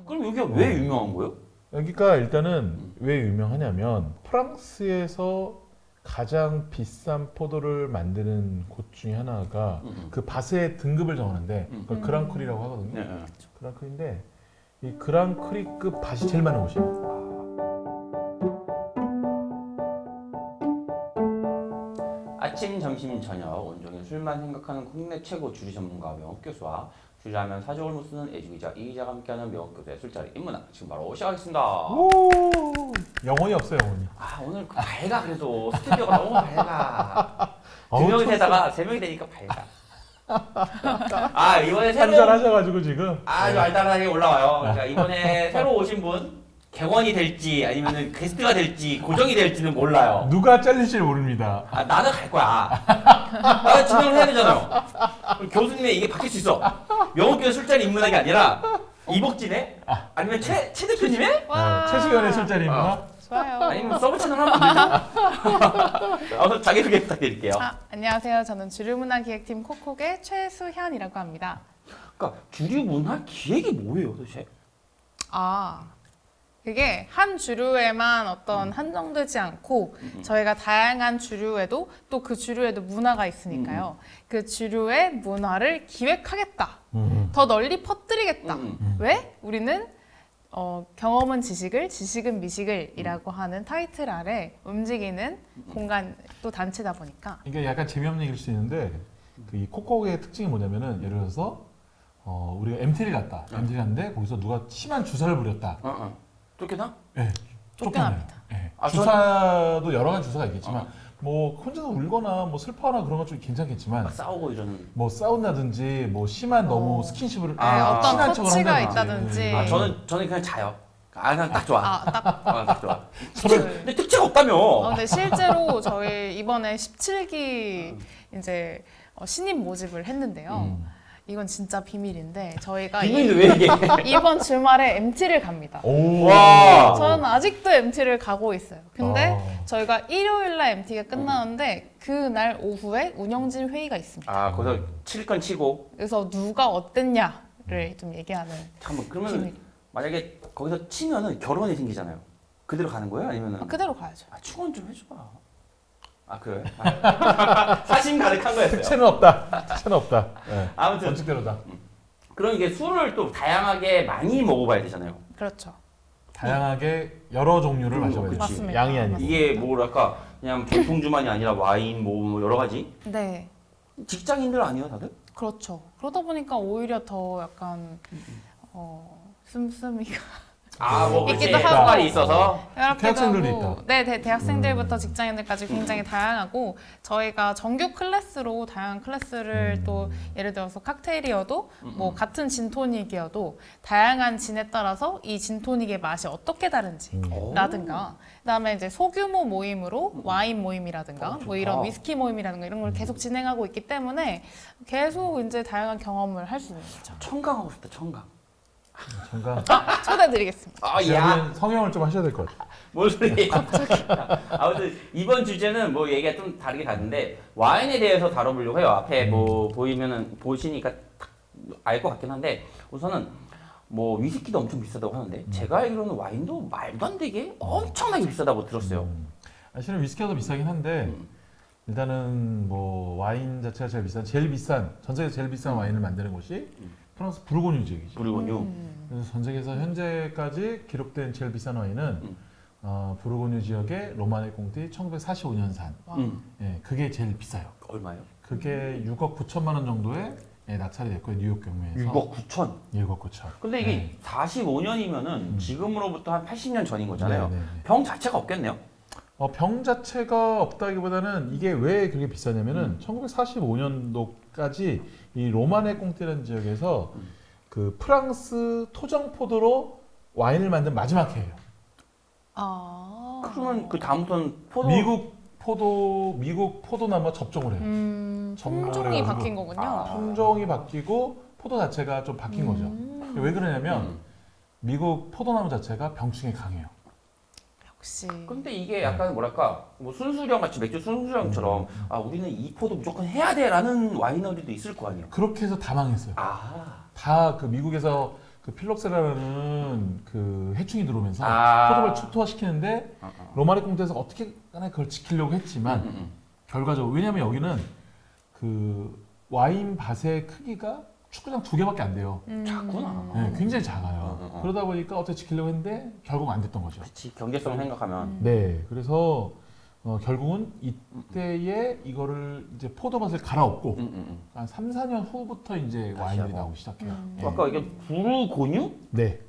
그럼 여기가 왜 유명한 거예요? 여기가 일단은 왜 유명하냐면 프랑스에서 가장 비싼 포도를 만드는 곳 중에 하나가 그 밭의 등급을 정하는데 그걸 그랑크리라고 하거든요. 네, 네. 그랑크리인데 이 그랑크리급 밭이 제일 많은 곳이에요. 아침, 점심, 저녁 온종일 술만 생각하는 국내 최고 주류 전문가 명옥 교수와 주류하면 사족을 못 쓰는 애주기자 이기자가 함께하는 명옥 교수의 술자리 인문학 지금 바로 시작하겠습니다. 오! 영혼이 없어요, 영혼이. 아 오늘 밝아 그래도 스튜디오가 너무 밝아. 두 어우, 명이 쳤어. 되다가 세 명이 되니까 밝아. 아 이번에 새로 한잔 하셔가지고 지금. 아주 알뜰하게 올라와요. 그러니까 이번에 새로 오신 분 객원이 될지 아니면은 게스트가 될지 고정이 될지는 몰라요. 누가 잘릴지 모릅니다. 아, 나는 갈 거야. 나는 진행을 해야 되잖아요. 그럼 교수님의 이게 바뀔 수 있어. 명옥교회 술자리 인문학이 아니라 이복진의? 아니면 최 대표님의? 와. 최수연의 술자리입니다. 좋아요. 아니면 서브 채널 하면 안 되죠? 아무튼 자기소개 부탁드릴게요. 안녕하세요. 저는 주류문화기획팀 콕콕의 최수현이라고 합니다. 그러니까 주류 문화 기획이 뭐예요 도대체? 그게 한 주류에만 어떤 한정되지 않고 저희가 다양한 주류에도 또 그 주류에도 문화가 있으니까요. 그 주류의 문화를 기획하겠다. 더 널리 퍼뜨리겠다. 왜? 우리는 경험은 지식을, 지식은 미식을 이라고 하는 타이틀 아래 움직이는 공간 또 단체다 보니까 이게 약간 재미없는 얘기일 수 있는데 그 이 콕콕의 특징이 뭐냐면은 예를 들어서 우리가 MT를 갔다. MT를 갔는데 거기서 누가 심한 주사를 부렸다. 쫓겨나? 네, 쫓겨납니다. 네. 아, 주사도 여러 가지 주사가 있겠지만 뭐 혼자서 울거나 뭐 슬퍼하나 그런 건 좀 괜찮겠지만 막 싸우고 이러는. 뭐 싸운다든지 뭐 심한 너무 스킨십을 아, 어떤 친한 척을 터치가 한다든지. 있다든지. 아 저는 그냥 자요. 아 그냥 딱 좋아. 딱 좋아. 그- 근데 특채가 없다며. 근데 실제로 저희 이번에 17기 이제 신입 모집을 했는데요. 이건 진짜 비밀인데 저희가 비밀을 왜 얘기해? 이번 주말에 MT를 갑니다. 오. 와. 저는 아직도 MT를 가고 있어요. 근데 아. 저희가 일요일날 MT가 끝나는데 그날 오후에 운영진 회의가 있습니다. 아 거기서 칠 건 치고. 그래서 누가 어땠냐를 좀 얘기하는 잠깐만 그러면 비밀. 만약에 거기서 치면은 결혼이 생기잖아요. 그대로 가는 거예요? 아니면은 그대로 가야죠. 축원 좀 해줘봐. 아 그래? 사심 가득한 거였어요. 특채는 없다. 특채는 없다. 네. 아무튼 원칙대로다. 그럼 이게 술을 또 다양하게 많이 먹어봐야 되잖아요. 그렇죠. 다양하게 여러 종류를 마셔봐야 돼. 맞습니다. 양이 아니고. 이게 뭐랄까 그냥 전통주만이 아니라 와인 뭐 여러 가지. 네. 직장인들 아니에요 다들? 그렇죠. 그러다 보니까 오히려 더 약간 씀씀이가 아뭐 있기도 그치 하고. 말이 있어서. 대학생들도 하고, 있다. 네, 대학생들부터 직장인들까지 굉장히 다양하고 저희가 정규 클래스로 다양한 클래스를 또 예를 들어서 칵테일이어도 뭐 같은 진토닉이어도 다양한 진에 따라서 이 진토닉의 맛이 어떻게 다른지 라든가 그다음에 이제 소규모 모임으로 와인 모임이라든가 뭐 이런 위스키 모임이라든가 이런 걸 계속 진행하고 있기 때문에 계속 이제 다양한 경험을 할 수 있는 거죠. 청강하고 싶다 청강. 잠깐. 초대드리겠습니다. 아야. 지금 성형을 좀 하셔야 될 것 같아요. 뭔 소리예요? 아무튼 이번 주제는 뭐 얘기가 좀 다르게 가는데 와인에 대해서 다뤄보려고 해요. 앞에 뭐 보이면은 보시니까 알 것 같긴 한데 우선은 뭐 위스키도 엄청 비싸다고 하는데 제가 알기로는 와인도 말도 안 되게 엄청나게 비싸다고 들었어요. 실은 위스키가 더 비싸긴 한데 일단은 뭐 와인 자체가 제일 비싼 전 세계에서 제일 비싼 와인을 만드는 곳이 프랑스 부르고뉴 지역이죠. 부르고뉴. 그래서 전 세계에서 현재까지 기록된 제일 비싼 와인은 부르고뉴 지역의 로마네 꽁티 1945년산. 예, 그게 제일 비싸요. 얼마요? 그게 6억 9천만 원 정도에 낙찰이 됐고요. 뉴욕 경매에서. 6억 9천. 6억 9천. 근데 이게 45년이면은 지금으로부터 한 80년 전인 거잖아요. 네, 네, 네. 병 자체가 없겠네요. 병 자체가 없다기보다는 이게 왜 그렇게 비싸냐면은 1945년도까지 이 로마네 꽁티라는 지역에서 그 프랑스 토정 포도로 와인을 만든 마지막 해예요. 그러면 그 다음부터는 포도. 미국 포도나무가 접종을 해요. 품종이 해가지고 바뀐 거군요. 품종이 바뀌고 포도 자체가 좀 바뀐 거죠. 왜 그러냐면 미국 포도나무 자체가 병충해 강해요. 역시. 근데 이게 약간 뭐랄까 뭐 순수령 같이 맥주 순수령처럼 아 우리는 이 포도 무조건 해야 돼라는 와이너리도 있을 거 아니에요. 그렇게 해서 다 망했어요. 아. 다 그 미국에서 그 필록세라는 그 해충이 들어오면서 아. 포도밭을 초토화시키는데 로마네 꽁트에서 어떻게 간에 그걸 지키려고 했지만 결과적으로 왜냐하면 여기는 그 와인 밭의 크기가 축구장 2개밖에 안 돼요. 작구나. 네, 굉장히 작아요. 그러다 보니까 어떻게 지키려고 했는데 결국 안 됐던 거죠. 그렇지 경제성 생각하면. 네, 그래서 결국은 이때에 이거를 이제 포도밭을 갈아엎고 한 3, 4년 후부터 이제 와인들이 하고. 나오기 시작해요. 네. 아까 이게 부르고뉴가 네,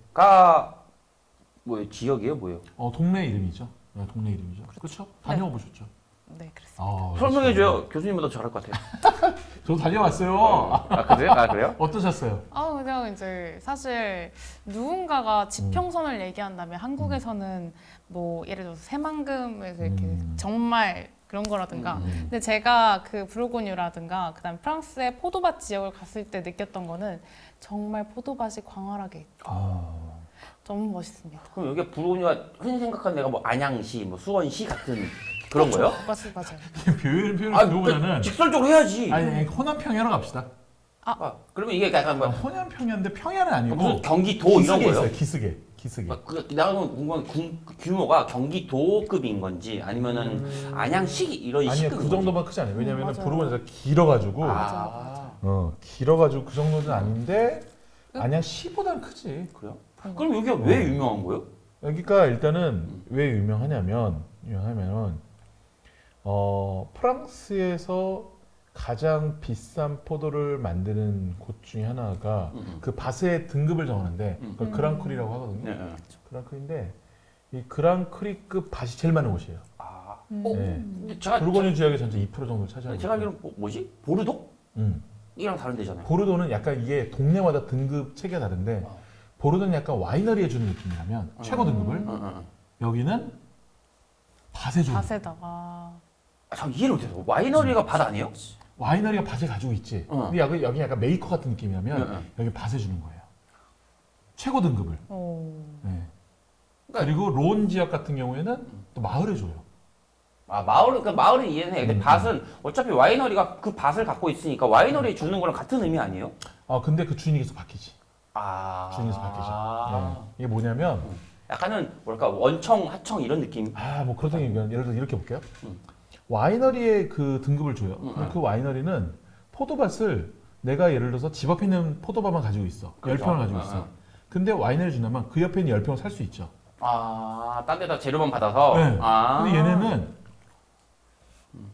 뭐예요? 지역이에요, 뭐예요? 동네 이름이죠. 네, 동네 이름이죠. 그렇죠? 다녀와 보셨죠? 네, 그랬습니다. 설명해줘요. 교수님보다 잘할 것 같아요. 저도 다녀왔어요. 아 그래요? 아 그래요? 어떠셨어요? 그냥 이제 사실 누군가가 지평선을 얘기한다면 한국에서는 뭐 예를 들어서 새만금에서 이렇게 정말 그런 거라든가 근데 제가 그 부르고뉴라든가 그다음 프랑스의 포도밭 지역을 갔을 때 느꼈던 거는 정말 포도밭이 광활하게 있다. 너무 멋있습니다. 그럼 여기 부르고뉴가 흔히 생각하는 데가 뭐 안양시, 뭐 수원시 같은 그런 거예요? 맞아요. 표현을 들어보면은 직설적으로 해야지. 아니 호남 평야로 갑시다. 그러면 이게 약간 뭐 호남 평야인데 평야는 아니고 무슨 경기도 이런 기슭에 거예요? 있어요. 기슭에. 내가 궁금한 규모가 경기도급인 건지 아니면은 안양시 이런 아니요, 시급인 그 건지. 정도만 크지 않아요. 왜냐면 맞아요. 부르고뉴가 길어가지고 아, 길어가지고 그 정도는 아닌데 안양시보다는 크지. 그래요? 그럼 여기가 왜 유명한 거예요? 여기가 일단은 왜 유명하냐면 프랑스에서 가장 비싼 포도를 만드는 곳 중에 하나가 그 밭의 등급을 정하는데 그걸 그랑크리라고 하거든요. 네, 네. 그랑크리인데 이 그랑크리급 밭이 제일 많은 곳이에요. 아, 네. 근데 제가 부르고뉴 지역의 전체 2% 정도 차지하고 제가 있어요. 알기로는 뭐지? 보르도? 음. 이랑 다른 데잖아요. 보르도는 약간 이게 동네마다 등급 체계가 다른데 보르도는 약간 와이너리에 주는 느낌이라면 최고 등급을 여기는 밭에 줘요. 밭에다가 참 이해를 못해서 와이너리가 밭 아니에요? 와이너리가 밭을 가지고 있지. 근데 여기 약간 메이커 같은 느낌이라면 여기 밭에 주는 거예요. 최고 등급을. 네. 그러니까- 그리고 론 지역 같은 경우에는 또 마을에 줘요. 아 마을은 이해는 해. 근데 밭은 어차피 와이너리가 그 밭을 갖고 있으니까 와이너리 주는 거랑 같은 의미 아니에요? 근데 그 주인이 계속 바뀌지. 아, 주인이 계속 바뀌죠. 네. 이게 뭐냐면 약간은 뭐랄까 원청 하청 이런 느낌. 뭐 그렇다는 얘기는 예를 들어 이렇게 볼게요. 와이너리에 그 등급을 줘요. 근데 그 와이너리는 포도밭을 내가 예를 들어서 집 앞에 있는 포도밭만 가지고 있어. 그렇죠. 10평을 가지고 있어. 근데 와이너리 준다면 그 옆에 있는 10평을 살 수 있죠. 딴 데다 재료만 받아서. 네. 근데 얘네는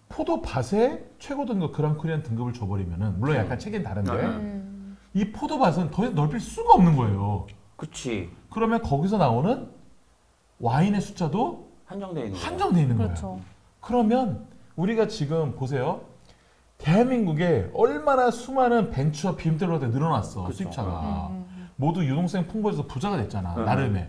포도밭에 최고 등급 그랑크리안 등급을 줘버리면은 물론 약간 체계는 다른데 이 포도밭은 더 이상 넓힐 수가 없는 거예요. 그치. 그러면 거기서 나오는 와인의 숫자도 한정되어 있는 거. 한정돼 있는 거예요. 그렇죠. 그러면 우리가 지금 보세요. 대한민국에 얼마나 수많은 벤처 BMW가 늘어났어. 그렇죠. 수입차가. 모두 유동성 풍부해서 부자가 됐잖아. 나름의.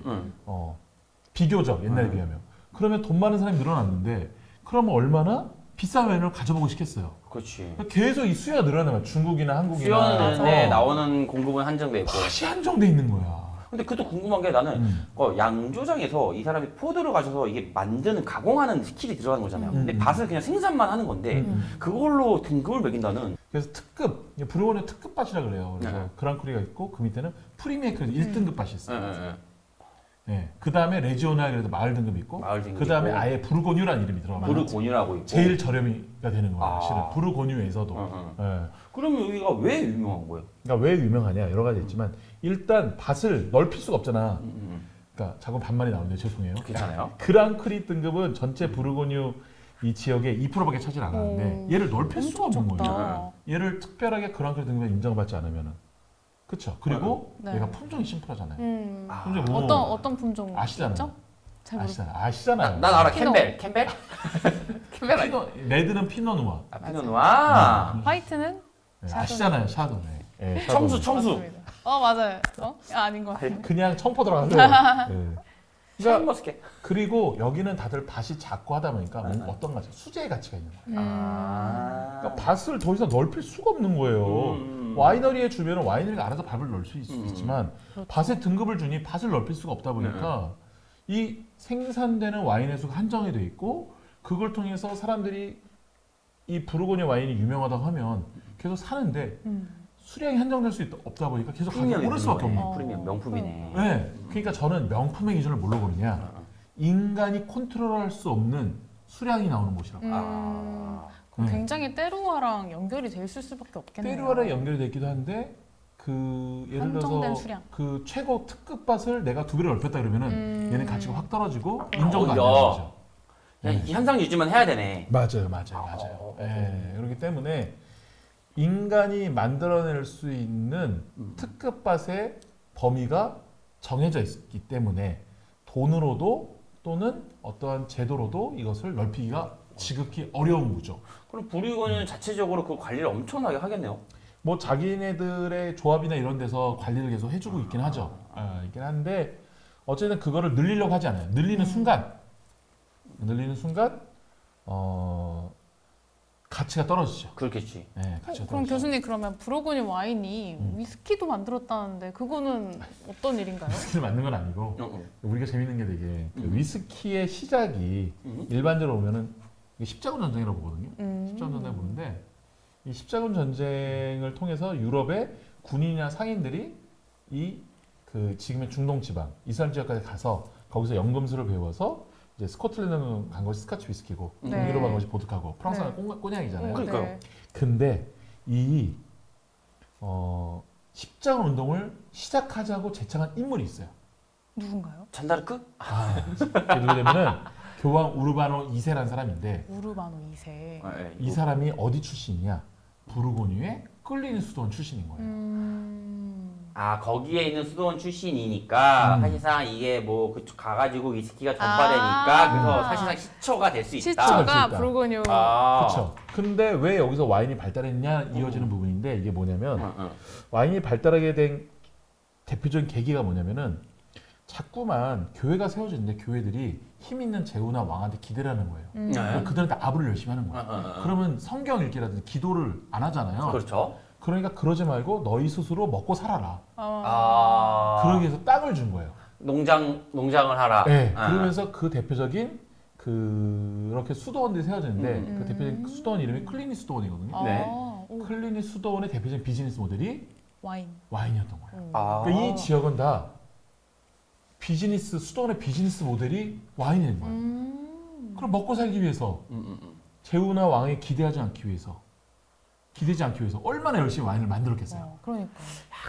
비교적 옛날에 비하면. 그러면 돈 많은 사람이 늘어났는데 그러면 얼마나 비싼 와인을 가져보고 싶겠어요. 그렇지. 계속 이 수요가 늘어나면 중국이나 한국이나 수요는 나오는 공급은 한정돼 있고. 밭이 한정돼 있는 거야. 근데 그것도 궁금한 게 나는 양조장에서 이 사람이 포도를 가져서 이게 만드는 가공하는 스킬이 들어가는 거잖아요. 근데 밭을 그냥 생산만 하는 건데 그걸로 등급을 매긴다는. 그래서 특급, 부르고뉴 특급 밭이라 그래요. 그래서 네. 그랑크리가 있고 그 밑에는 프리미에크 1등급 밭이 있어요. 네. 네. 그 다음에 레지오나 그래서 마을 등급이 있고, 마을 등급이 그 다음에 있고. 아예 부르고뉴라는 이름이 들어가요. 부르고뉴라고 있고. 제일 저렴이가 되는 거예요. 실은 부르고뉴에서도. 네. 그러면 여기가 왜 유명한 거예요? 그러니까 왜 유명하냐 여러 가지 있지만 일단 밭을 넓힐 수가 없잖아. 그러니까 자꾸 반말이 나오는데 죄송해요. 괜찮아요? 그랑크리 등급은 전체 부르고뉴 이 지역의 2%밖에 차지 안 하는데 얘를 넓힐 수가 없는 좁다. 거예요. 얘를 특별하게 그랑크리 등급에 인정받지 않으면은. 그렇죠. 그리고 네. 얘가 품종이 심플하잖아요. 아, 품종이 뭐 어떤 품종 아시잖아요. 있죠? 잘 모르. 아시잖아요. 난 알아. 피노. 캠벨. 캠벨 아니야? 레드는 피노누아. 피노누아. 화이트는 네, 샤도네. 아시잖아요. 샤도네. 네, 청수. 맞습니다. 맞아요. 아닌 것 같아요. 그냥 청포 들어가서. 네. 샤인 머스켓. 그리고 여기는 다들 밭이 작고 하다 보니까 뭔가 어떤 가치, 수제의 가치가 있는 거예요. 그러니까 밭을 더 이상 넓힐 수가 없는 거예요. 와이너리에 주면 와이너리가 알아서 밭을 넓힐 수 있지만 밭에 등급을 주니 밭을 넓힐 수가 없다 보니까 이 생산되는 와인의 수가 한정이 돼 있고 그걸 통해서 사람들이 이 부르고뉴 와인이 유명하다고 하면 계속 사는데 수량이 한정될 수 없다 보니까 계속 가격이 오를 수밖에 없는 거예요. 프리미엄 명품이네. 네, 그러니까 저는 명품의 기준을 뭘로 보느냐, 인간이 컨트롤할 수 없는 수량이 나오는 곳이라고. 그럼 네. 굉장히 때루아랑 연결이 될 수밖에 없겠네요. 때루아랑 연결이 되기도 한데 그 예를 한정된 들어서 수량. 그 최고 특급 밭을 내가 2배를 넓혔다 그러면은 얘는 가치가 확 떨어지고 아. 인정도 안 되는 야. 거죠. 그냥 이 현상 유지만 해야 되네. 맞아요. 예, 그렇기 때문에 인간이 만들어낼 수 있는 특급 밭의 범위가 정해져 있기 때문에 돈으로도 또는 어떠한 제도로도 이것을 넓히기가 지극히 어려운 구조. 그럼 부르고뉴는 자체적으로 그 관리를 엄청나게 하겠네요. 뭐 자기네들의 조합이나 이런 데서 관리를 계속 해주고 있긴 하죠. 있긴 한데 어쨌든 그거를 늘리려고 하지 않아요. 늘리는 순간 가치가 떨어지죠. 그렇겠지. 네, 가치가 그럼 떨어지죠. 교수님 그러면 부르고뉴 와인이 위스키도 만들었다는데 그거는 어떤 일인가요? 위스키를 만든 건 아니고 우리가 재밌는 게 되게 그 위스키의 시작이 일반적으로 보면은 이게 십자군 전쟁이라고 보거든요. 십자군 전쟁을 보는데 이 십자군 전쟁을 통해서 유럽의 군인이나 상인들이 이 그 지금의 중동 지방 이슬람 지역까지 가서 거기서 연금술을 배워서 이제 스코틀랜드는 간 것이 스카치 위스키고 네. 동유럽 간 것이 보드카고 프랑스 간 네. 꼬냑이잖아요. 그러니까요. 네. 근데 이 십자군 운동을 시작하자고 제창한 인물이 있어요. 누군가요? 잔다르크? 예를 들면은 교황 우르바노 2세라는 사람인데 우르바노 2세. 네, 이 사람이 어디 출신이냐? 부르고뉴의 끌리니 수도원 출신인 거예요. 아 거기에 있는 수도원 출신이니까 음. 사실상 이게 뭐 그쪽 가가지고 위스키가 전파되니까 그래서 사실상 시초가 될 수 있다. 시초가 시초가 있다. 부르고뉴. 그렇죠. 근데 왜 여기서 와인이 발달했냐 이어지는 부분인데 이게 뭐냐면 와인이 발달하게 된 대표적인 계기가 뭐냐면은 자꾸만 교회가 세워지는데 교회들이 힘 있는 제후나 왕한테 기대를 하는 거예요. 네. 그들한테 아부를 열심히 하는 거예요. 그러면 성경 읽기라든지 기도를 안 하잖아요. 그렇죠. 그러니까 그러지 말고 너희 스스로 먹고 살아라. 아 그러기 위해서 땅을 준 거예요. 농장을 하라. 네. 그러면서 그 대표적인 그렇게 수도원들이 세워졌는데 그 대표적인 수도원 이름이 클리니 수도원이거든요. 네. 오, 클리니 수도원의 대표적인 비즈니스 모델이 와인. 와인이었던 거예요. 아. 그러니까 이 지역은 다 비즈니스 수도원의 비즈니스 모델이 와인이 된 거예요. 그럼 먹고 살기 위해서 제후나 왕에 기대지 않기 위해서 얼마나 열심히 와인을 만들었겠어요. 그러니까.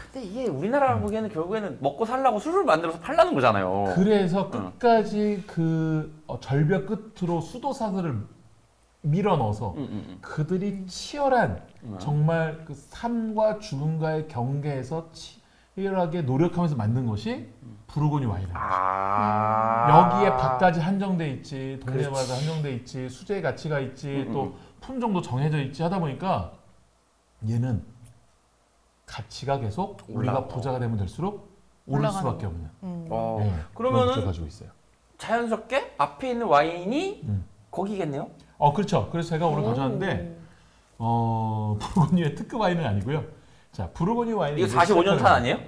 근데 이게 우리나라 보기에는 결국에는 먹고 살라고 술을 만들어서 팔라는 거잖아요. 그래서 끝까지 그 절벽 끝으로 수도사들을 밀어 넣어서 그들이 치열한 정말 그 삶과 죽음과의 경계에서 치열하게 노력하면서 만든 것이 부르고뉴 와인이에요. 여기에 밭까지 한정돼 있지, 동네마다 한정돼 있지, 수제의 가치가 있지, 또 품종도 정해져 있지 하다 보니까 얘는 가치가 계속 우리가 올라가고. 부자가 되면 될수록 오를 올라가는 수밖에 없는. 어, 네, 그런 그러면은 구조를 가지고 있어요. 자연스럽게 앞에 있는 와인이 거기겠네요. 그렇죠. 그래서 제가 오늘 가져왔는데 부르고뉴의 특급 와인은 아니고요. 자, 부르고뉴 와인 이거 45년 탄 아니에요?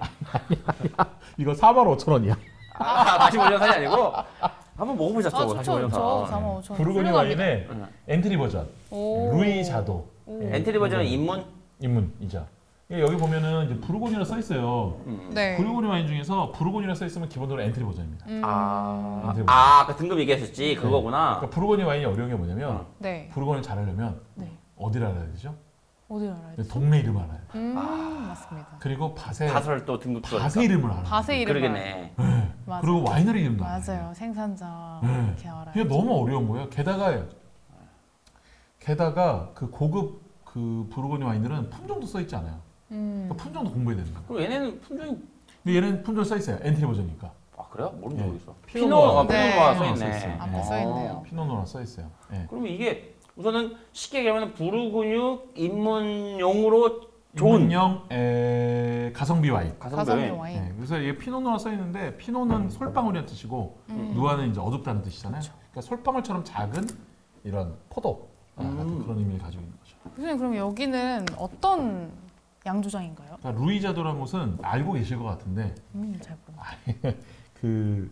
이거 45,000원이야. 45년 탄이 아니고 한번 먹어보자. 아, 좋죠, 45년 좋죠. 탄. 45,000원. 부르고뉴 와인의 엔트리 버전, 오. 루이 자도. 엔트리 버전은 입문이죠. 여기 보면은 이제 부르고뉴라 써 있어요. 네. 부르고뉴 와인 중에서 부르고뉴라 써 있으면 기본적으로 엔트리 버전입니다. 그 등급 얘기했었지. 그거구나. 그러니까 부르고뉴 와인이 어려운 게 뭐냐면 네. 부르고뉴 잘하려면 네. 어디를 알아야 되죠? 어디를 알아야 돼? 동네 이름을 알아요. 맞습니다. 그리고 밭의 또 등급도. 밭의 이름을 알아요. 밭의 이름. 그러겠네. 네. 맞아요. 그리고 와이너리 이름도 알아요. 맞아요. 생산자 네. 이렇게 알아요. 이게 너무 어려운 거예요. 게다가 그 고급 그 부르고뉴 와인들은 품종도 써 있지 않아요. 그러니까 품종도 공부해야 되는 거예요. 그럼 얘네는 품종이 근데 얘는 품종 써 있어요. 엔트리 버전이니까. 그래요? 모르는 줄 모르겠어. 피노누아. 피노누아 네. 써 써 있네. 있어요. 앞에 써 있네요. 피노누아 써 있어요. 네. 그러면 이게 우선은 쉽게 얘기하면 부르고뉴 입문용으로 좋은 인문용 가성비 와인. 가성비 와인. 네, 그래서 이게 피노누아 써 있는데 피노는 솔방울이라는 뜻이고 누아는 이제 어둡다는 뜻이잖아요. 그러니까 솔방울처럼 작은 이런 포도 같은 그런 의미를 가지고 있는 거죠. 교수님 그럼 여기는 어떤 양조장인가요? 그러니까 루이자도라는 곳은 알고 계실 것 같은데 잘 모르겠어요. 그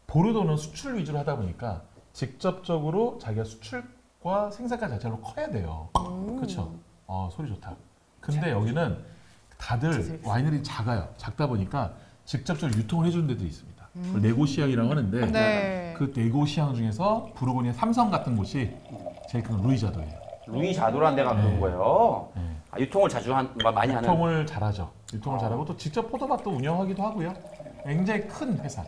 보르도는 수출 위주로 하다 보니까 직접적으로 자기가 수출과 생산까지 자체로 커야 돼요. 그렇죠. 소리 좋다. 근데 여기는 다들 와이너리 작다 보니까 직접적으로 유통을 해주는 데도 있습니다. 그걸 네고시앙이라고 하는데 네. 그 네고시앙 중에서 부르고니의 삼성 같은 곳이 제일 큰 루이자도예요. 루이 자도라는 데가 그런 거예요. 네. 아, 유통을 많이 하는. 유통을 잘하죠. 유통을 잘하고 또 직접 포도밭도 운영하기도 하고요. 굉장히 큰 회사.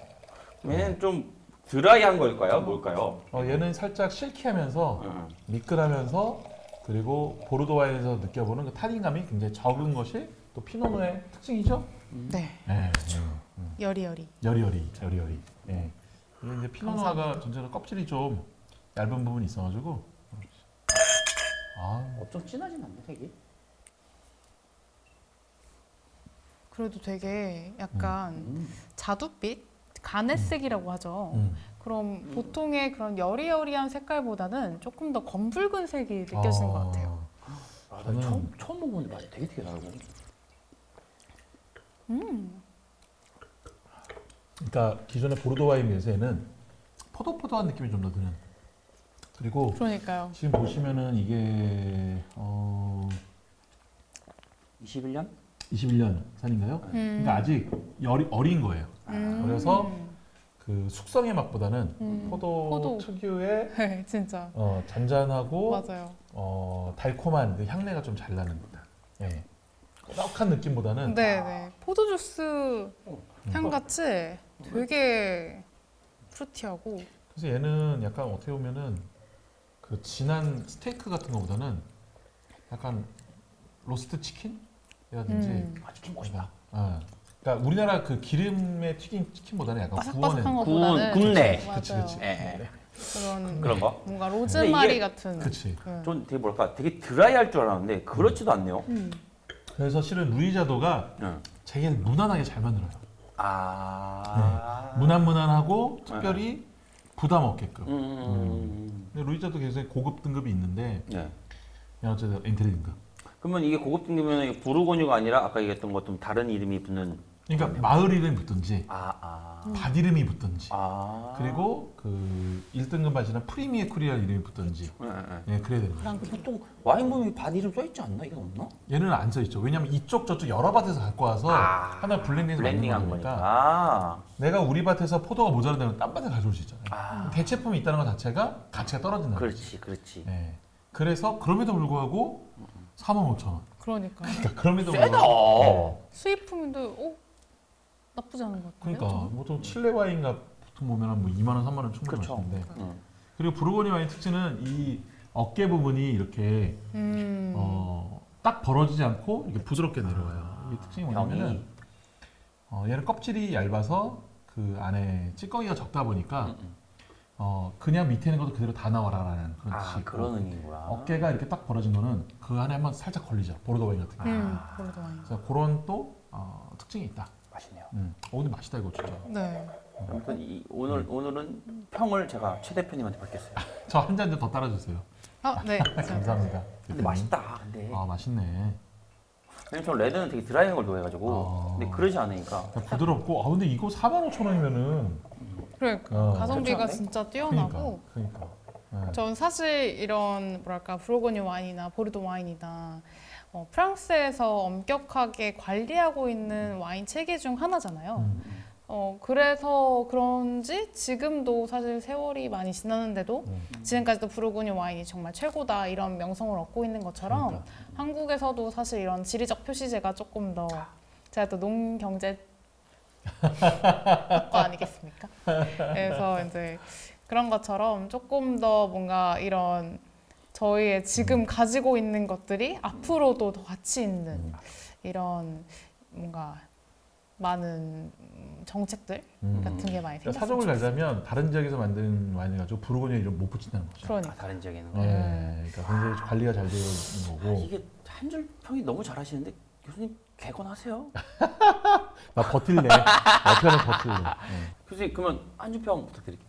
얘는 좀 드라이한 걸까요? 뭘까요? 얘는 살짝 실키하면서 미끌하면서 그리고 보르도 와인에서 느껴보는 그 탄닌감이 굉장히 적은 것이 또 피노누의 특징이죠. 네. 네. 여리여리. 여리여리. 예. 이게 이제 피노누아가 감사합니다. 전체적으로 껍질이 좀 얇은 부분이 있어가지고 좀 진하진 않네, 색이. 그래도 되게 약간 자두빛, 가넷색이라고 하죠. 그럼 보통의 그런 여리여리한 색깔보다는 조금 더 검붉은 색이 느껴지는 것 같아요. 아, 저는- 처음 먹어보는데 맛이 되게 다르고. 그러니까 기존의 보르도 와인 비해서는 포도포도한 느낌이 좀 더 드는. 그리고 그러니까요. 지금 보시면은 이게 21년? 21년 산인가요? 그러니까 아직 어린 거예요. 그래서 그 숙성의 맛보다는 포도 포도. 특유의 네, 진짜. 잔잔하고 맞아요. 달콤한 그 향내가 좀 잘 나는 듯한. 예. 꾸덕한 느낌보다는 네네. 포도 주스 향 같이 되게 프루티하고. 그래서 얘는 약간 어떻게 보면은 그 진한 스테이크 같은 거보다는 약간 로스트 치킨이라든지 아, 치킨 멋있다. 그러니까 우리나라 그 기름에 튀긴 치킨보다는 약간 바삭바삭한 구워낸 것보다는 굽네. 맞아요. 그치. 예. 그런 거? 뭔가 로즈마리 이게- 같은. 그치. 전 되게 뭐랄까, 되게 드라이할 줄 알았는데 그렇지도 않네요. 그래서 실은 루이자도가 응. 되게 무난하게 잘 만들어요. 아. 무난무난하고 특별히 부담 없게끔. 음. 근데 루이자도 굉장히 고급 등급이 있는데 네. 그냥 어쨌든 엔트리 등급. 그러면 이게 고급 등급이면 부르고뉴가 아니라 아까 얘기했던 것 좀 다른 이름이 붙는. 그러니까 마을 이름이 붙든지 밭 이름이 붙든지 그리고 그 1등급 맛이나 프리미에 쿨이라는 이름이 붙든지 예, 그래야 되는 거예요. 보통 와인 보면 밭 이름 써 있지 않나? 이거 없나? 얘는 안 써 있죠. 왜냐면 이쪽 저쪽 여러 밭에서 갖고 와서 하나 블렌딩해서 만든 블렌딩한 거니까 거니까. 내가 우리 밭에서 포도가 모자란다면 딴 밭에 가져올 수 있잖아요. 대체품이 있다는 것 자체가 가치가 떨어진다는 거지. 그렇지. 예. 그래서 그럼에도 불구하고 45,000원. 그러니까 그러니까 그럼에도 세다. 불구하고 수입품인데 나쁘지 않은 것 같아요. 그러니까 보통 칠레 와인가 보통 보면 뭐 2만 원, 3만 원 충분히 그쵸. 마시는데 응. 그리고 부르고니 와인 특징은 이 어깨 부분이 이렇게 딱 벌어지지 않고 이렇게 부드럽게 내려와요. 이 특징이 뭐냐면은 얘는 껍질이 얇아서 그 안에 찌꺼기가 적다 보니까 그냥 밑에 있는 것도 그대로 다 나와라라는 그런 뜻이 있고 그런 의미인 거야. 어깨가 이렇게 딱 벌어진 거는 그 안에 한번 살짝 걸리죠. 보르도 와인 같은 경우. 보르도 와인. 그래서 그런 또 특징이 있다. 맛있네요. 근데 맛있다 이거 진짜. 네. 아무튼 오늘은 평을 제가 최 대표님한테 받겠어요. 저 한 잔 더 따라주세요. 네. 감사합니다. 근데 맛있다. 근데 맛있네. 왜냐면 저 레드는 되게 드라이한 걸 좋아해가지고 근데 그러지 않으니까 야, 부드럽고 근데 이거 45,000원이면은 그러니까 가성비가 괜찮은데? 진짜 뛰어나고. 그러니까. 네. 전 사실 이런 뭐랄까 부르고뉴 와인이나 보르도 와인이나 프랑스에서 엄격하게 관리하고 있는 와인 체계 중 하나잖아요. 그래서 그런지 지금도 사실 세월이 많이 지났는데도 지금까지도 부르고뉴 와인이 정말 최고다 이런 명성을 얻고 있는 것처럼 그러니까. 한국에서도 사실 이런 지리적 표시제가 조금 더 제가 또 농경제 학과 아니겠습니까? 그래서 이제 그런 것처럼 조금 더 뭔가 이런 저희의 지금 가지고 있는 것들이 앞으로도 더 가치 있는 이런 뭔가 많은 정책들 같은 게 많이 그러니까 생겼으면 사정을 좋겠어요. 갈자면 다른 지역에서 만든 와인을 가지고 부르고뉴 이름 못 붙인다는 거죠. 그러니까. 다른 지역에는 거. 네, 그러니까 굉장히 관리가 잘 되어 있는 거고. 이게 한 줄 평이 너무 잘하시는데 교수님 개건하세요. 나 버틸래. 어떻게 하면 버틸래. 네. 교수님 그러면 한 줄 평 부탁드릴게요.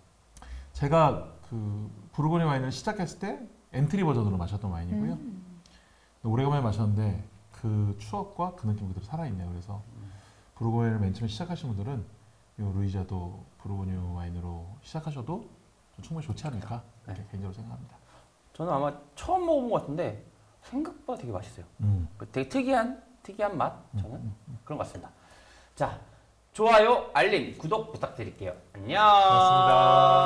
제가 그 부르고뉴 와인을 시작했을 때 엔트리 버전으로 마셨던 와인이고요. 오래간만에 마셨는데 그 추억과 그 느낌 그대로 살아있네요. 그래서 부르고뉴를 맨 처음에 시작하신 분들은 이 루이자도 부르고뉴 와인으로 시작하셔도 충분히 좋지 않을까 이렇게 개인적으로 생각합니다. 저는 아마 처음 먹어본 것 같은데 생각보다 되게 맛있어요. 되게 특이한 특이한 맛 저는 그런 것 같습니다. 자, 좋아요, 알림, 구독 부탁드릴게요. 안녕. 고맙습니다.